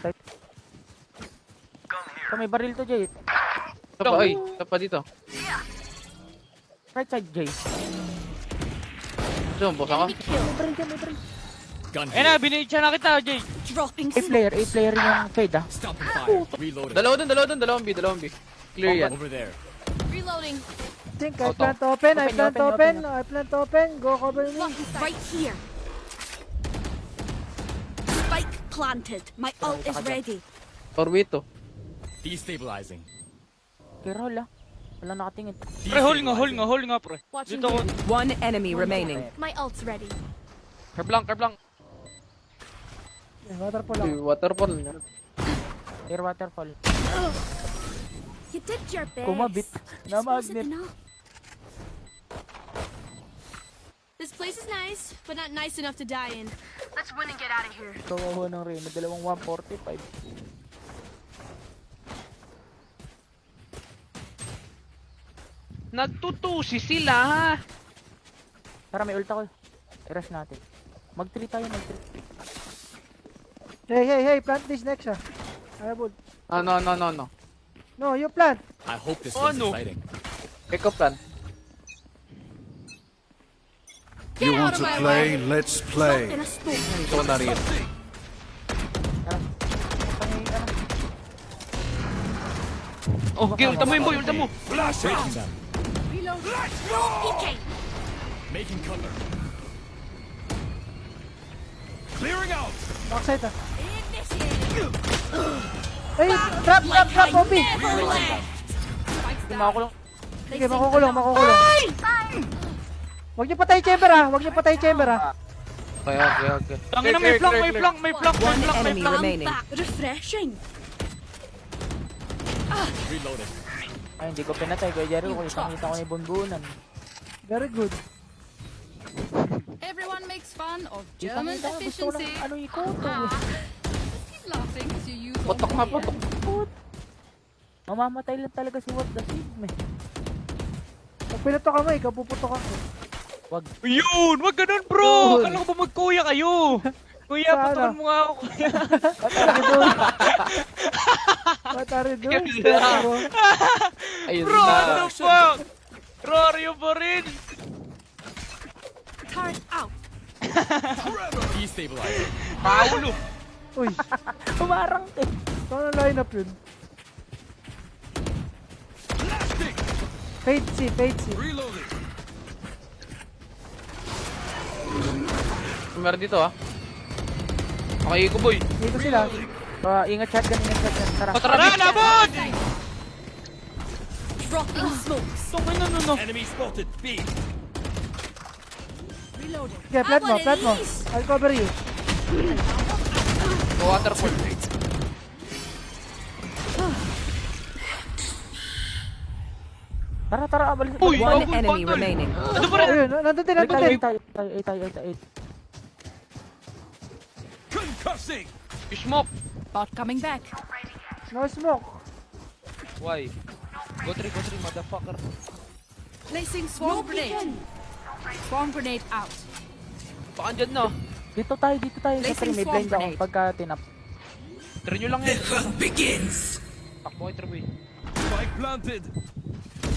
Patay. So, may baril to, Jay. Ito pa, ay. Ito pa dito. Right side, Jay. Diyan, boss ako. May baril dyan, may baril. Eh na, binitsa na kita, Jay. Dropping A-player yung fade, ah. Stopping fire. Reloading. Dalawang B. Clear yan. Over there. Reloading. Think I Auto. plan to open, I Open, plan to open, open, I plan to open. Go cover me. Right here. Spike planted. My ult is ready. Orbe ito. Destabilizing. Kira, hala. Wala nakatingin. Pre, hold nga, pre. Watching Dito ko. One enemy remaining. My ult's ready. Kerblank. Waterfall lang. Waterfall niya. Air waterfall. You did your best. Kumabit na Just wasn't magnet. enough. This place is nice, but not nice enough to die in. Let's win and get out of here. So, ako ng Reyna. Dalawang 145. Nagtutusi sila, ha? Tara, may ult ako. I-rush natin. Mag-3 tayo, mag-3. Hey, plant this next ah. Ayabod. No. No, you plant. I hope this Oh, was no. exciting. Pick up plan. Get out of my way. Let's play. In a storm. Ito ko na rin. Oh, okay, ulta mo yun, boy. Ulta mo. Breaking them. Reload. PK. Making cover. Clearing out. Backside ah. Initiating. Ay, trap, OP. Never left. Spikes down. Makulong. Sige, makukulong. Huwag niyo patay chamber ah. Okay. Tangina, may flank. One enemy remaining. Back. Refreshing. Reloading. Ay, hindi ko pinatay. Kuya Jericho, kung nakita ko na yung bunbunan. Very good. Everyone makes fun of Isang German ito, gusto ko lang efficiency. ikoto. Keep laughing as you use all Putok the na, gear. putok. Mamamatay lang talaga si What the Sigma. Pag pinatok ka mo, ikaw puputok ako. Wag. Yun! Wag ganun, bro! Yun. Kala ko ba magkuya kayo? Kuya, Sana. patukan mo nga ako, kuya. What are you doing? Ayun Bro, na. what the fuck? Rorio pa rin! Turret out. Destabilizing. Paulo! Uy, Umarang eh. saan ang line up yun? Fade C. Reloading. Meron dito, ha? Okay, ko, boy. Dito sila. Ingat shotgun. Tara. Tara, labot! Dropping smokes. Tungin no. Enemy spotted. B. Reloading. Sige, plant mo. I'll cover you. Waterfall. Tara, abalis. Uy! One Double enemy bundle. remaining. Ano ba rin? Ayun, nandun din. Tayo. Concussing. Smoke. Bot coming back. No smoke. Why? Go three, motherfucker. Placing swarm grenade. Swarm grenade out. Baka dyan na. Dito tayo. Sa Placing 3, may swarm blind ako grenade. pagka tinap. Try nyo lang yan. Takbo kay Treboy. Spike planted.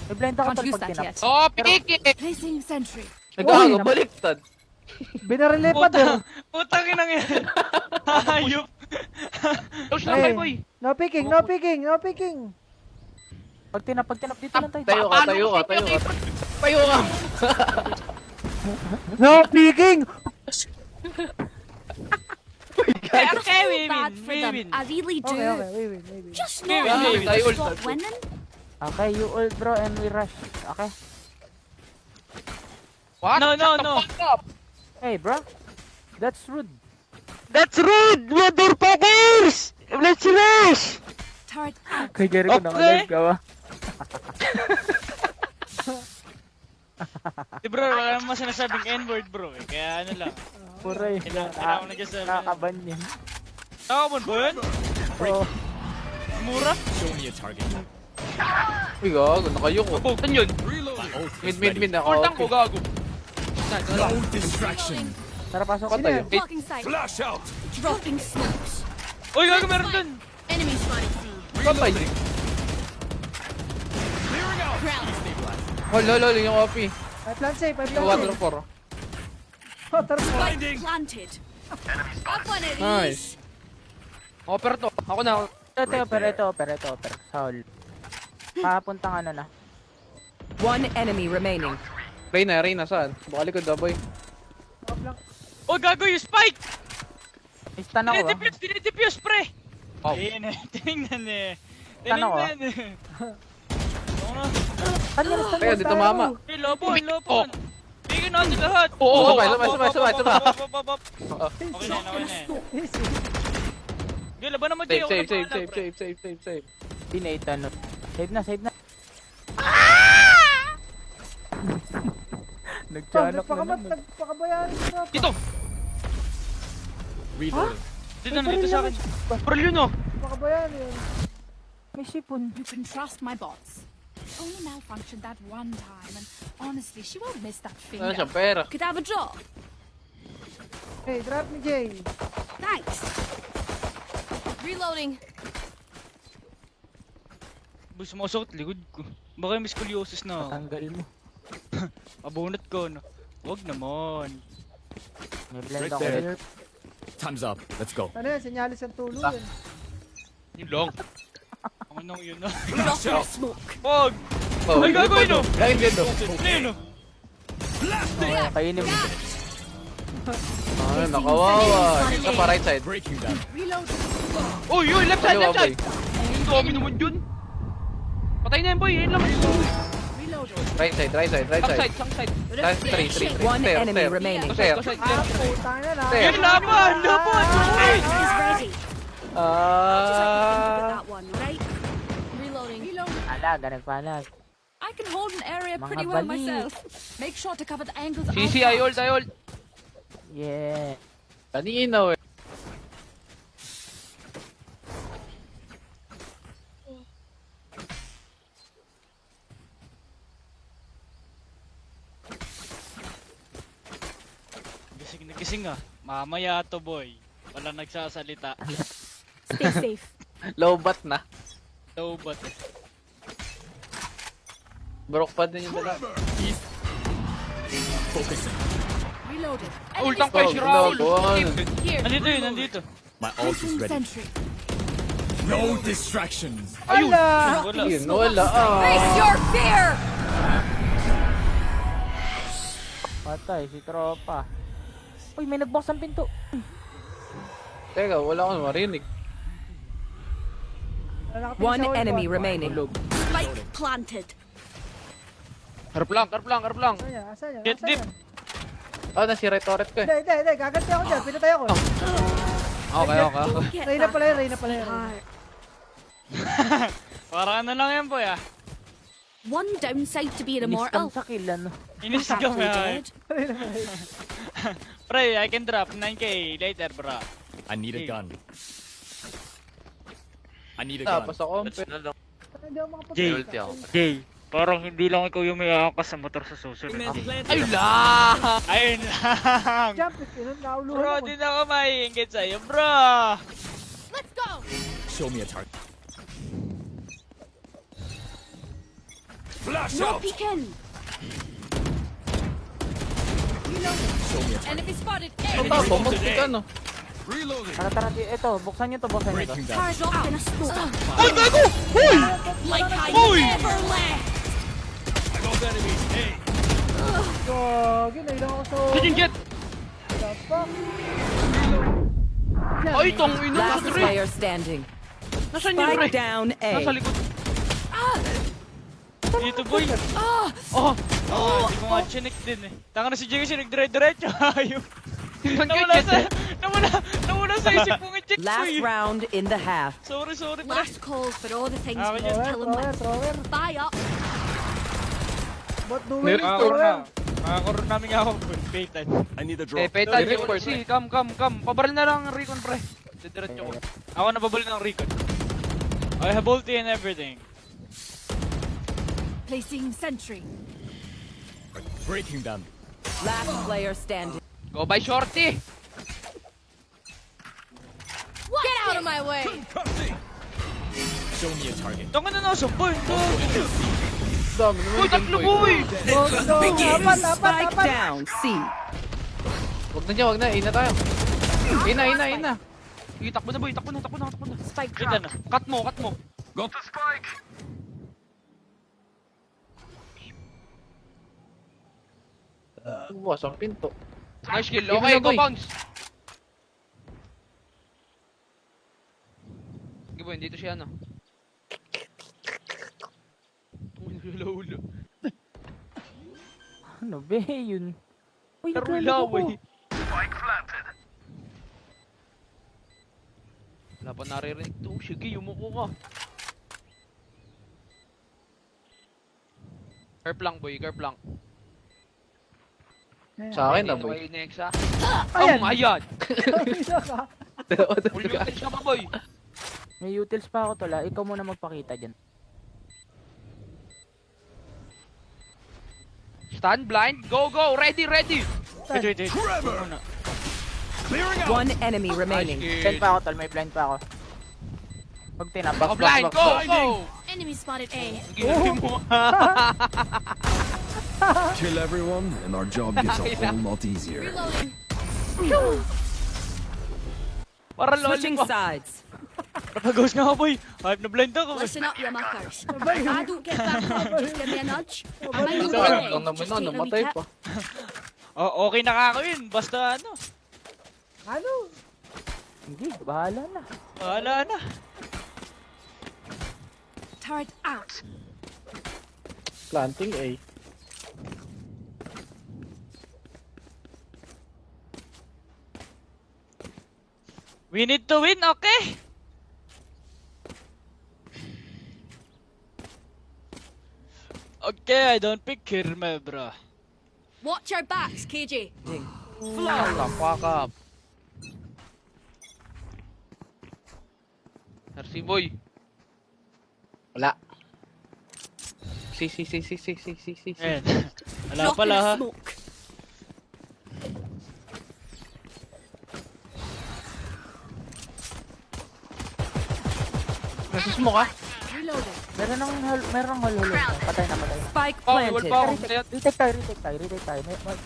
May blind ako Can't tol use pag that tinap. yet. Oh, piki! Placing sentry. Nagkakago, baliktad. Binarilipat eh. Putang inang yan. Hayop. Touch lang Hey. kayo, boy. No picking. Pag tinap dito lang tayo. Tayo ka. Tayo ka. No picking! Okay, we Bad for them. win. I really do. Okay, wait. Just Okay, know wait, when tayo to ult. stop winning. Okay, you ult bro and we rush. Okay? What? No. Shut the fuck up. Hey bro. That's rude. That's rude, motherfuckers! Let's rush! Turret out. Kay Jericho Okay. nakalive ka ba? Bro, wala naman sinasabing N-word, bro. Kaya ano lang. Puray. Kailangan ko na dyan sa... Nakakaban yan. Nakakabon ba yun? Oo. Mura? Show me a target. Uy, gago. Nakayo ko. Oh, saan yun? My ult is Mid ready. ako. Ultang ko, gago. No distraction. Tara, pasok ka Sino tayo. yan? Blocking sight. Flash out. Dropping smokes. Uy, gago meron dun. Enemy spotted C. Patay. Ground. Hol, yung OP. I plant safe, I plant Water safe. 4. Water 4. Spike planted. Have one of Nice. these. Offer to. Ako na. Ito. Saul. Papuntang ano na. One enemy remaining. Reyna, saan? Baka likod na, boy. Oh, gago yung spike! Stun ako ah. Dinidipuse, pre! Oh. Ayun eh, tingnan eh. Tan ako, ah. Tingnan eh. Stun yan, stun Kaya yan. dito mama. Eh, lobon. Tingnan natin lahat. Oo, sabay. Okay na yan. Easy. Gil, laban naman kayo. Save. Pinaitan no. Save na. Nagtiyanok na naman. Nagpakabayaan ko. Dito! Reloading. Dito sa akin. Pearl yun oh. Nagpakabayaan yun. May sipon. You can trust my bots. Only malfunctioned that one time, and honestly, she won't miss that Ano siya, finger. pera. Could have a drop. Hey, drop ni Jay. Thanks. Reloading. Boy, sumasakot likod ko. Baka may scoliosis na ako. Tanggal mo. Abunot ko no. Wag naman. May blend Right ako. there. Time's up. Let's go. Ano yan, senyalis ang tulo yan. Yun lang. Ako nang yun na. Drop in a smoke. Wag! Oh, Ay, gagawin no! Ayun din, no. Ayun no! Kainin mo. Ano, nakawawa. Ito pa, right side. Breaking down. Uy, left side, Kaliwa, left side! boy. Ang dami naman yun! Patay na yan boy, yun lang. Right side. Sang side. That's 3. One enemy remaining. Sir. Putang na na. Sir. Yun, laban! Uy! Is ready. Put that one, right? Reloading. Nagpalag. I can hold an area Mga pretty well bali. myself. Make sure to cover the angles. CC, outside. I hold. Yeah. Kanina, eh. Nagising ah. Mamaya to boy. Wala nagsasalita. Stay safe. Low bat na. Low bat eh. Broke pa din yung dala. Focusing. Reloaded. Ultang pa si Low, Raul! bon. Here. Nandito. My ult is Placing ready. sentry. No distractions. Ayun! Ala! Wala. Yun, wala. Face your fear. Patay si tropa. Uy, may nagbox ang pinto. Teka, wala akong marinig. One enemy remaining. Spike planted. Harap lang. Asan yan? Asan yan? Get Asan deep. yan? Ah, nasira yung turret ko eh. Hindi. Gaganti ako dyan. Pinatay ako. Okay. Get Reyna that pala yun. heart. Parang ano lang yan boy ah. One downside to being Inis immortal. kang sa kill ano. Inis ka Exactly ba? dead. Pre, I can drop 9k later bro. I need a gun. I need a gun. Tapos ako. Hindi ako Jay. makapagpapit. Jay, parang hindi lang ikaw yung may akas sa motor sa susunod. Ayun lang! Ayun lang! Jump it. Yun, nauluhan Bro, ako. di na ako maiingit sa'yo, bro! Let's go. Show me a target. Flash No out. peeking. Show me a target. Enemy spotted. Ang tapo, mag-pick ano. Reloading. Tara, ito. Buksan nyo to. Breaking down. Cars off in a smoke. Ay, gago! Hoy! Like how Uy! you never left. I got enemies. Hey. Gagi, nailang ako sa... Pigeon jet! Fuck. Ay, tong ino! Last Pre! player standing. Nasaan yun, pre? Spike down Nasa A. likod. Dito, boy! Oh! Hindi ko nga chinik din eh. Tanga na si Jay kasi nagdire-diretso. Ayun. Nawala sa isip kong i-check ko Last eh. round in the half. Sorry, pre. Last call for all the things Ah, we yun. just kill 'em with. Thrower. Buy up. Bot duel. Makakaroon na. Makakaroon namin nga ako. Paytan. I need a Eh, drop. paytan Recon, yung first. si, come. Pabaril na lang ang recon, pre. Didiretso ko. Ako nababali ng recon. I have ulti and everything. Placing sentry. Breaking down. Last player standing. Go by shorty! Get out Out of my way. Show me a target. Tanga na nasa boy. Dami naman Uy, dyan, tatlo boy. boy. Spike down. C. Wag na dyan, wag na. Ina tayo. Ina. Sige, takbo na boy, takbo na. Spike Wait na. Cut mo. Go. Bukas ang pinto. Nice kill. Give Okay, me na, go boy. bounce. Sige boy, dito siya ano. Ulo. Ano be yun? Uy, Tarulaw naglalaro ko. eh. Wala pa naririnig to. Sige, yumuko ka. Curve lang boy, curve lang. Sa akin na, Dito boy. kayo next ha. Ayan. Oh, ayan. Dalawa na Full talaga. utils ka pa boy. May utils pa ako tol ah. Ikaw muna magpakita dyan. Stand blind. Go. Ready. Wait. One enemy Nice remaining. Blind kill. pa ako tol. May blind pa ako. Pag tinabak. Ako blind. Go. Enemy spotted A. Ginagi mo. Kill everyone, and our job gets a whole lot easier. Reloading. Para Switching loling ko. sides. Napag-ghost nga ako boy. Hype na blind ako. Listen up, you muckers. If I don't get back up, just give me a nudge. I might move Sa akin away. lang naman Just na, take a namatay recap. pa. Oh, okay na kako yun. Basta ano. Ano? Hindi, bahala na. Wala na. Turret out. Planting A. We need to win, okay? Okay, I don't pick Kirme, bro. Watch your backs, KJ. Fuck up. Merci, boy. Wala. Si. Ayan. Wala Drop in pala the ha. smoke. Nasus mo ka? Reloading. Merong hol. Patay na. Spike Oh, may wall planted. pa ako. Kaya... Retake tayo. May utils pa ako.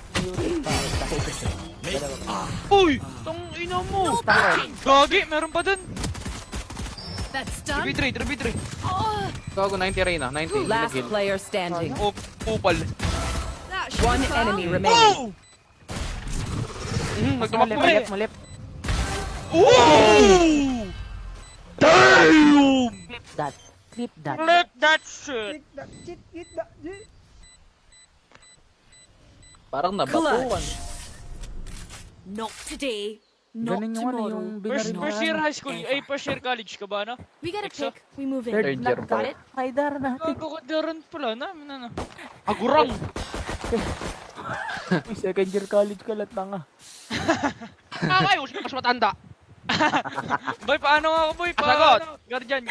Uy! Tong ina mo! Stanford. Gagi! Meron pa dun! That's done. 3v3. Gago, 90 Reyna. 90. Last Ginagil. player standing. Oh, pupal. That should One be fun. enemy remaining. Nagtumakbo eh! Malip. Ooh! Damn! Clip that. Let that shit! Hit that. Parang nabatuan. Not today. Not Ganun yung ano, tomorrow. yung First binaril year na. high school, ay first year college ka ba, no? We get a Exo. pick. We move in. Third Third year lang. pa. Kaidar natin. Gagawin pala namin, ano? Agurang! Uy, second year college ka lang tanga. Kayo, mas matanda! Boy, paano ako, boy? Paano? Sagot! Guardian.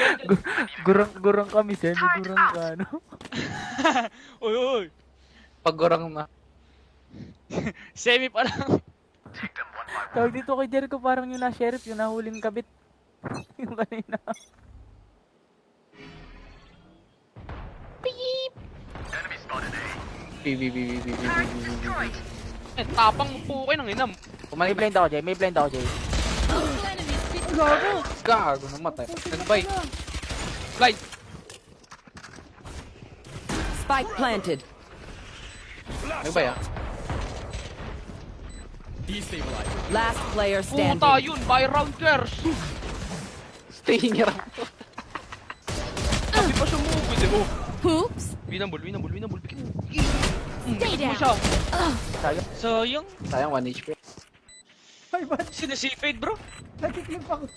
Gurang kami, semi-gurang ka, ano? Uy. Pagurang na. Semi pa lang. Tawag dito kay Jericho, parang yung na-sheriff, yung nahuling kabit. Yung kanina. Beep. Eh, tapang po kayo ng inam. May blind ako, Jay. Gago, namatay. Nagbay. Blind. Spike planted. Nagbay ah. Destabilize. Last player Puta standing. yun, buy round curse. Staying around. Sabi pa sumugod eh. Oh, Oops. winambol. Bikin mo. Stay down. Siya. Sayang. Sayang. Sayang 1 HP. Ay, ba't Sinasipade, bro. nakiklip ako?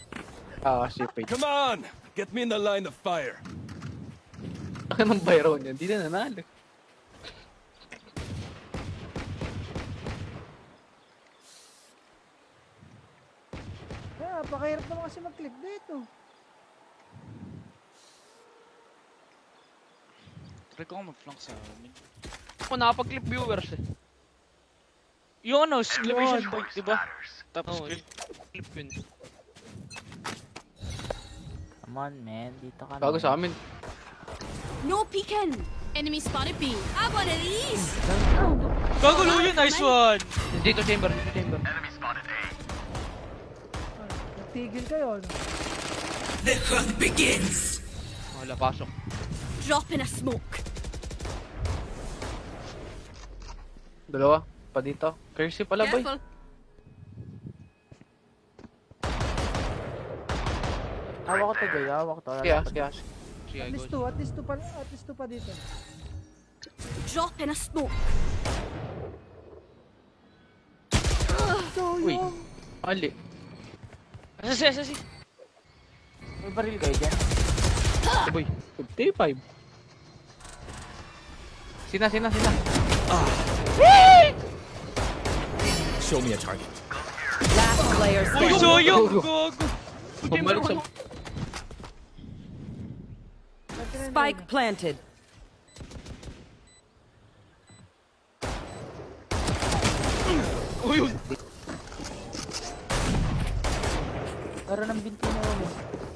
Ah, sipay. Come on, get me in the line of fire. Ano ng bayro niya? Hindi na nanalo. Napakahirap naman kasi mag-clip dito. Try ko mag-flank sa amin. Ako nakapag-clip viewers eh. Yung ano, exclamation point, diba? Tapos clip yun. Come on, man. Dito ka Bago sa amin. No peeking. Enemy spotted B. I want of these. Gagulo yun, nice one! Dito chamber, dito chamber. Nagtigil kayo, ano? Wala, pasok. Drop in a smoke. Dalawa. Pa dito. Curse pala, boy. Careful. Hawak ko to, Jay. Hawak ko to. Kaya, kaya. Sige, At least go. two pa dito. Drop in a smoke. So, Uy. yung... Ali. Asasi. May baril kayo dyan. Oh, boy. 55. Sina. Show me a target. Last player Uy, standing. sayang! Gago! Bumalik sa... Spike planted. Uy, yun! Pero ng binti mo mo.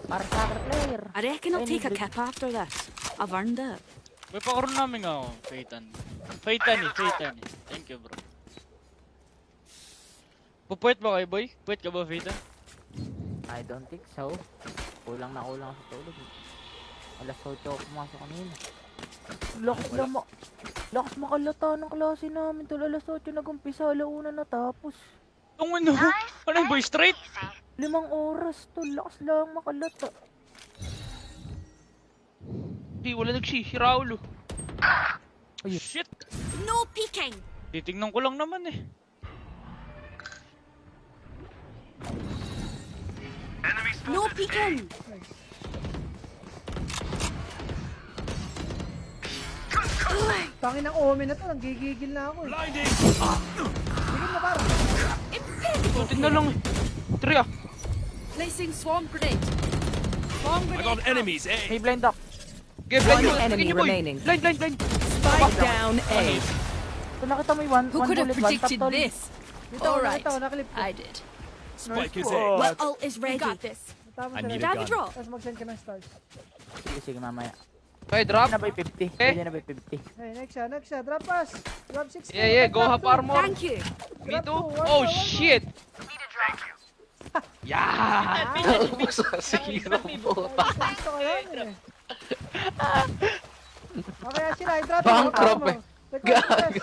Para sa akin player. I reckon I'll take a kip after this. I've earned it. May pakaroon namin ako, Faitan. Faitan eh. Thank you, bro. Pupuwet ba kayo, boy? Puwet ka ba, Faitan? I don't think so. Kulang ako sa tulog. Alas 8 ako pumasok kanina. Lakas makalata ng klase namin tol. Alas 8 nag-umpisa, alauna natapos. Ang ano? Ano yung boy, straight? 5 oras tol, lakas lang makalata. Di, wala si Raulo. Ayun. Shit! No peeking. Titignan ko lang naman eh. No peeking. Tangin ng omen na to, nanggigigil na ako eh. Sige mo parang. Tutin na lang eh. Three ah. Placing swarm grenade. Swarm I grenade. got enemies, eh? May blind up. Okay, blind One yun. enemy Tingin niyo, boy. remaining. Blind. Spike down A. Kung nakita mo yung Who one could have bullet, one tap predicted tol. this? Dito, Alright. nakalip ko. I did. Spike is Oh. A. My ult is We ready. got this. Tama I sa need rin. a Damage gun. roll. Tapos mag-send ka ng stars. Sige, mamaya. Okay, drop. Pwede na ba yung 50? Eh. Pwede na ba yung 50? Hey, next siya. Drop pass. Drop 60. Yeah, go drop half two. armor. Thank you. Me Drop too. two, one Oh more, one shit! Yeah! Ubus sa zero po. Gusto ko yan eh. Okay, sila. I-drop Bankrupt mo. eh. Request. Okay.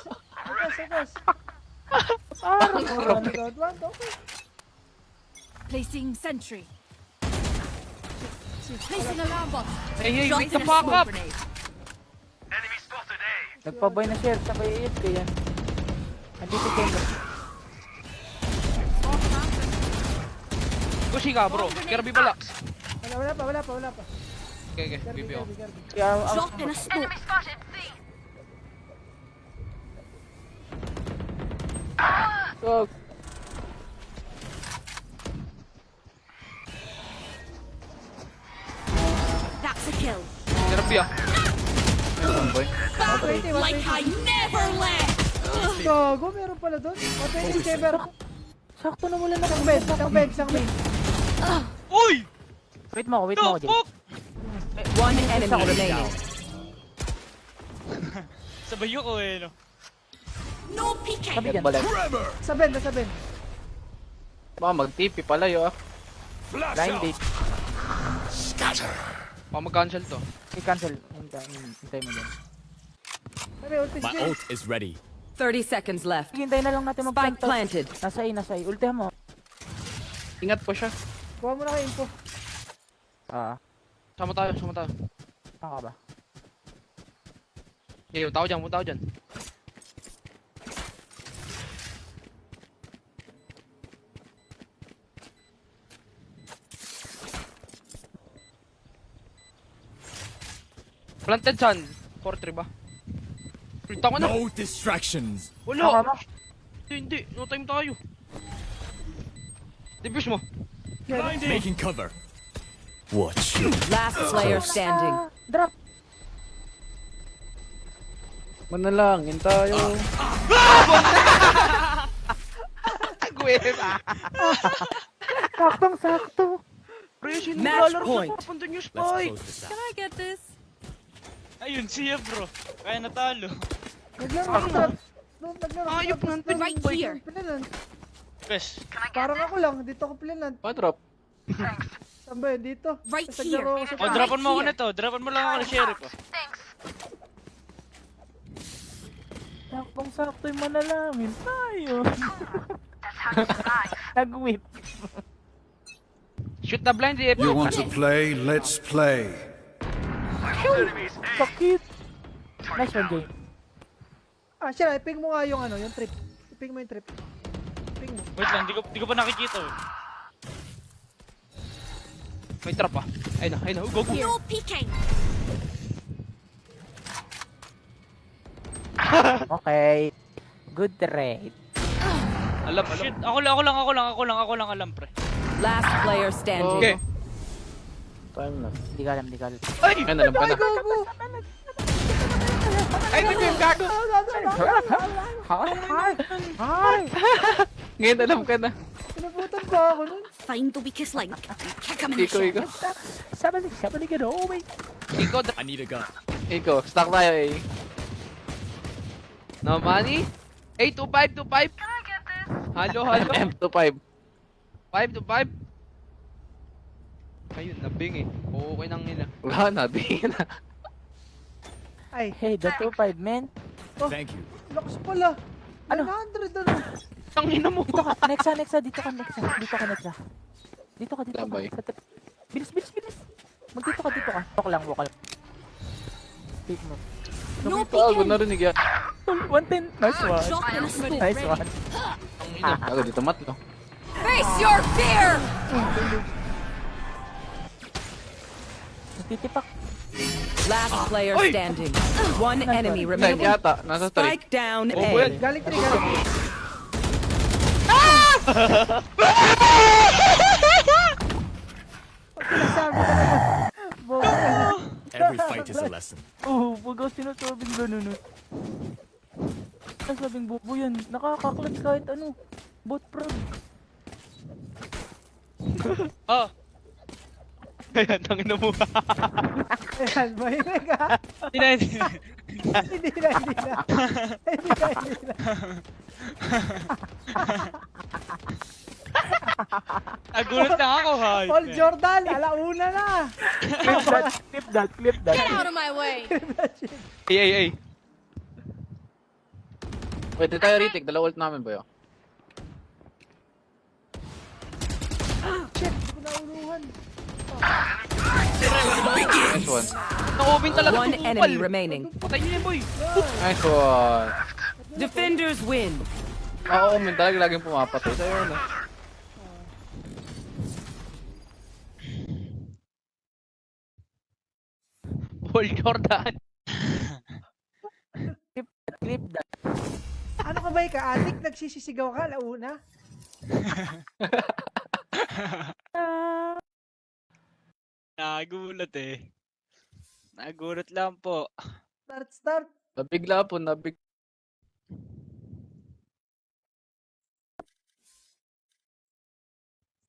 Placing sentry. Placing alarm bot. Hey, Drop wake in the a fuck smoke up! Grenade. Nagpabay na share, sabay AF ko yan. Andito chamber. Gushi ka, bro. Kirby bala. Wala pa. Okay, Kirby. BBO. Kaya, Drop in a smoke. Go. That's a kill. Kirby ah. Boy. Like I never left. Gago, meron pala doon. Patay yung chamber. Sakto na wala na Isang bed. Uy! Wait mo The ako, Jay. fuck? One enemy remaining. Sabayo ko eh, no? No peeking. Sabi dyan. Balik. Sa bed. Baka mag-TP palayo ah. Blind date. Baka mag-cancel to. I-cancel. Hintay mo dyan. Sabi, ultis My Jay. ult is ready. 30 seconds left. Hintay na lang natin Spike mag-plant. planted. Nasa A. Ultihan mo. Ingat po siya. Kuha mo na kayo info. Sama tayo. Saan ka ba? Okay, punta ako dyan. Planted saan? 4-3 ba? Plita ko na! No distractions. Wala! Tama. Hindi, no time tayo. Defuse mo. Making cover. Watch. Last player standing. Drop. Manalangin tayo. Gwes! Saktong-sakto. Pre, sino Match maglalaro point. sa papunta niyo, Spike? Can I get this? Ayun, siya bro. Kaya natalo. Naglaro ko trap. No, naglaro ko Ayop trap, ng tapos right nung- here. pinalan. Pes. Parang ako lang, dito ako pinalan. Pa-drop. Saan ba yun? Dito. Right Tapos naglaro ako sa O, dropan mo ako nito. Dropan mo lang ako ng sheriff. Sakpong sakto yung manalamin tayo. Nag-whip. Shoot the blind, eh. You want to play? Let's play. Sakit. Nice one, Jay. Ah, siya, iping mo nga yung ano, yung trip. Iping mo yung trip. Iping mo. Wait lang, di ko pa nakikita. May trap ah. Ayun na. Go, go. No peeking. Okay. Good trade. Alam. Shit, ako lang alam, pre. Last player standing. Okay. Time na. Hindi ka alam, hindi ka alam. Ay! Ay, alam ka Ay, na. go, go! Ay, ito yung gago! Hi! Ngayon alam ka na. Pinabutan pa ako nun. Find the weakest link. Kick him in the Ikaw, shin. ikaw. Sabalik ka na. Oh, wait. I need a gun. Ikaw, stuck tayo eh. No money? 82525. Halo. M25. 5 to 5. Ayun, nabing eh. Okay nang nila. Wala na, di na. Ay, Hey, the 2-5, man. Thank you. lakas pala. Ano? 900 ano. Tangina mo! Dito ka, Nexa. Dito ka, Nexa. Dito ka. Lambay. Bilis. Magdito ka. Walk lang. Take mo. No Bago peeking. narinig yan. 110. Nice one. Drop in a smoke. Nice one. Bago dito matlo. Face your fear. Nagtitipak. Last player standing. One enemy Time remaining. yata, nasa 3. Spike down Oh, well. A. Galing 3, galing. Sinasabi talaga. Bobo ka. Every fight is a lesson. Oh, pag ako sinasabing ganun. Sinasabing bobo yan. Nakaka-clutch kahit ano. Bot prod. Ah! Kaya, tangina mo. Ayan, mahinig ha. Hindi na. Hindi na. Nagulat lang ako, ha? Paul Jordan, alauna na. Clip that. Get out of my way. Ay. Pwede tayo retake, dala ult namin ba yun? Shit, hindi ko nauluhan. Nice one. Na-open talaga One tumupal. enemy remaining. Patay niyo yan, boy. Nice one. Defenders win. Oo, men talaga laging pumapatay sa'yo, no? Paul Jordan. Clip that. Ano ka ba ka-addict? Nagsisisigaw ka, alauna? Nagulat eh. Nagulat lang po. Start. Nabigla po,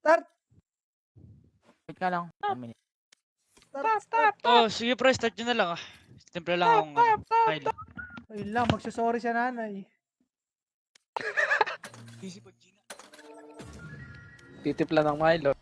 Start. Wait ka lang. 1 minute. Start. Oh, sige pre, start nyo na lang ah. Simple lang akong Kylo. Ayun lang, magsusorry siya nanay. Titipla ng Milo.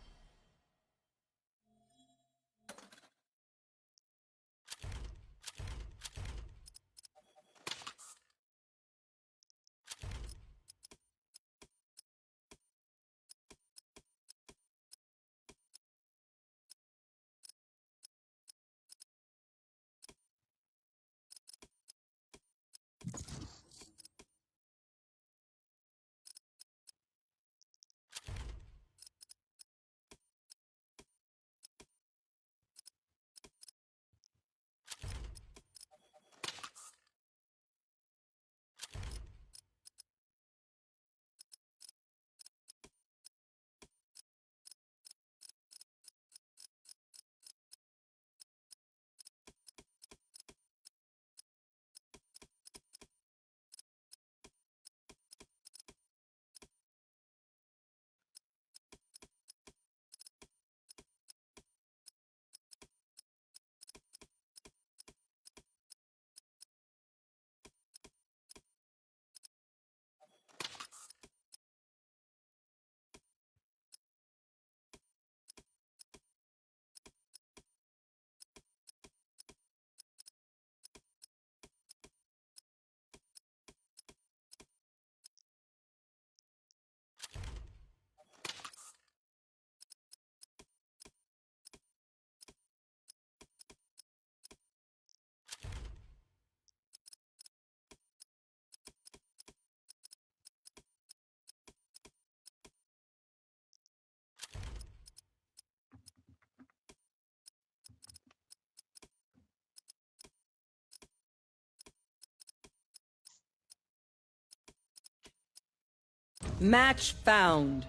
Match found.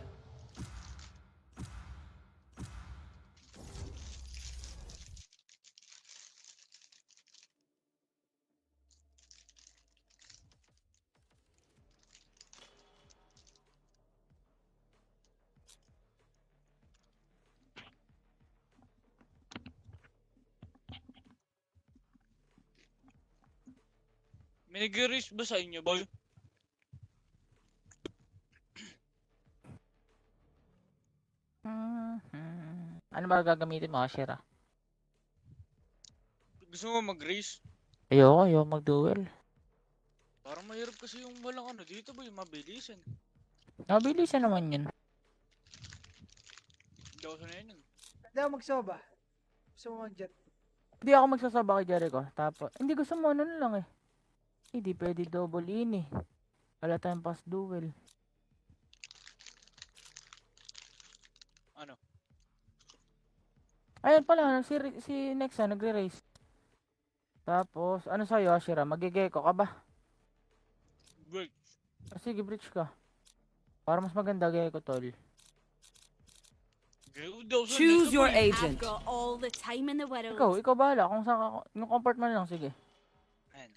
May nag-raise ba sa inyo, boy? Ano ba gagamitin mo, Ashira? Gusto mo mag-raise? Ayoko mag-duel. Parang mahirap kasi yung walang ano dito, boy. Mabilisan. Mabilisan naman yun. Hindi ako sanayin yun. Hindi ako magsoba. Gusto mo mag-jet. Hindi ako magsasaba kay Jericho. Tapos, hindi gusto mo ano na lang eh. Hindi pwede double in eh. Wala tayong pass duel. Ano? Ayun pala, si Nexa nagre-race. Tapos, ano sa'yo, Ashira? Magigeko ka ba? Wait. Sige, bridge ka. Para mas maganda, geko, tol. Choose your I've agent. got all the time in the world. Ikaw bahala. Kung saan ka, yung comfort mo na lang, sige. Ayan.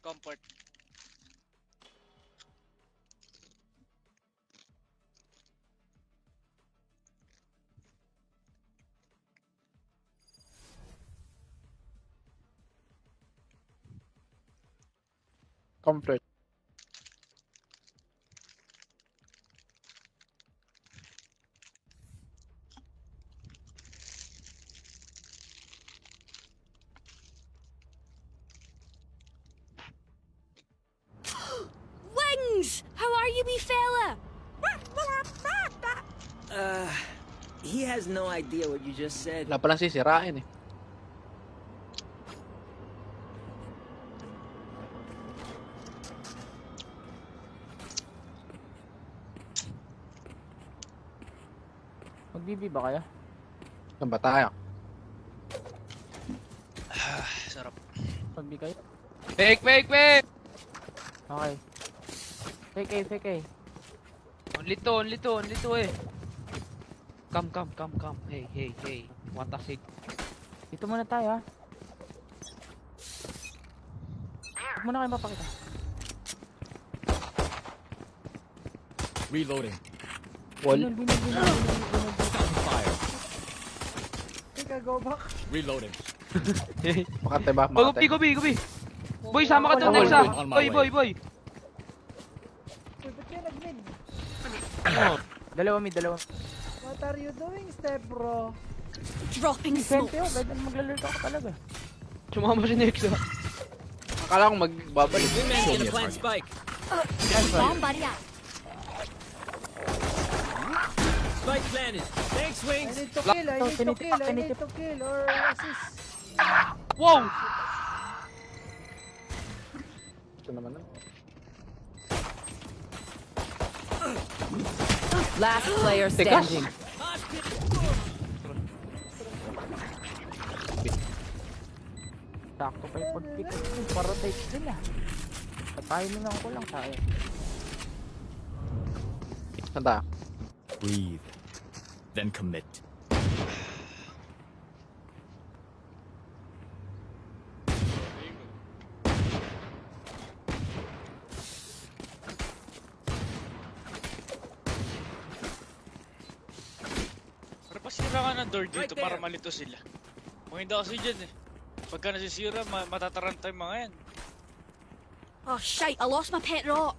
Comfort. Comfort. Wings! How are you, wee fella? He has no idea what you just said. Wala palang sisirain eh. Magbibi ba kayo? Saan ba tayo? Sarap. Magbi kayo? Fake, fake, fake! Okay. Fake A. Only to eh. Come. Hey. Watasig. Dito muna tayo ha. Huwag muna kayo mapakita. Reloading. Wall. Binod. Fire. Teka, go back. Reloading. Makatay ba? Boy, Makatay. gupi. Boy, sama ka doon, Wala, Nexa. on my way. Boy. Uy, ba't kayo nag-mid? Dalawa. What are you doing, step bro? Dropping smoke. Sente pwede maglalito ka talaga. Sumama si Nexa. Akala ko magbabalik. We're gonna plant spike. Bomb buddy out. Spike planted. Thanks, I Wings. need to kill or assist. Wow! Ito naman na. Last player standing. Sakto pa yung pag-pick. Para-take sila. Timing ko lang tayo. Saan tayo? Breathe. Then commit. Pero pasira ka ng door dito para malito sila. Kung hindi kasi dyan eh. Pagka nasisira, matataranta yung mga yan. Oh shite, I lost my pet rock.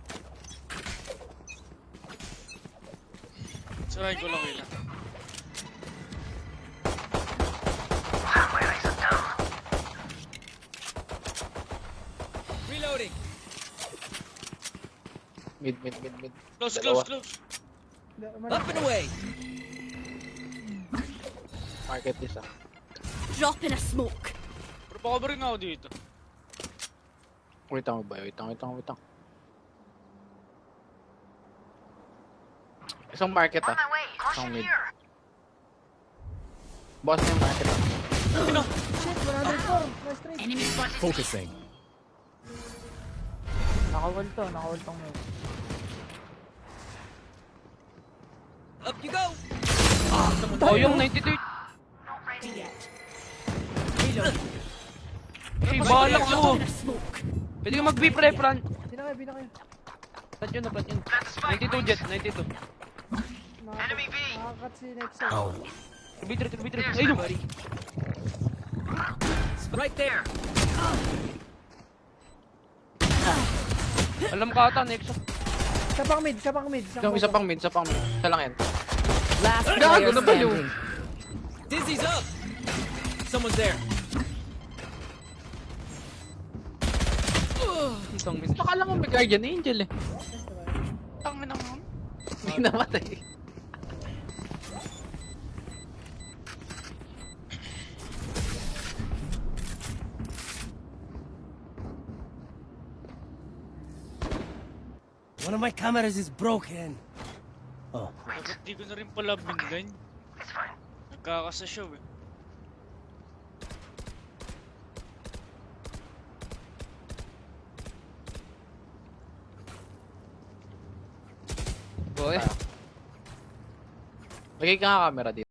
Sirahin ko lang yun. Reloading. Mid. Close. Up and away. Market isa. Drop in a smoke. Pero baka rin ako dito. Wait lang. Isang market ah. Isang mid. Boss na yung market ah. Shit, 104. Nice trade. Enemy spot. Focusing. Nakawal tong mid. Up you go. Oh, yung 92. Hey, balak mo. Pwede ka mag-B pre, Fran. Binakay, binakay. Plant yun na, plant yun. 92 jet, 92. Nakakat si Nexus. Tribute. Ayun. Right there. Alam ka ata, Nexus. Siya pang mid, siya pang mid. Isa pang mid. Isa lang yan. Last Gago player na ba yun? standing. Dizzy's up. Someone's there. Isang mid. Baka lang may Guardian Angel eh. Tangin na nga. Hindi namatay. One of my cameras is broken. Oh. Bakit di ko na rin pala binggan? Nagkakasasyaw eh. Boy. Lagay ka nga camera dito.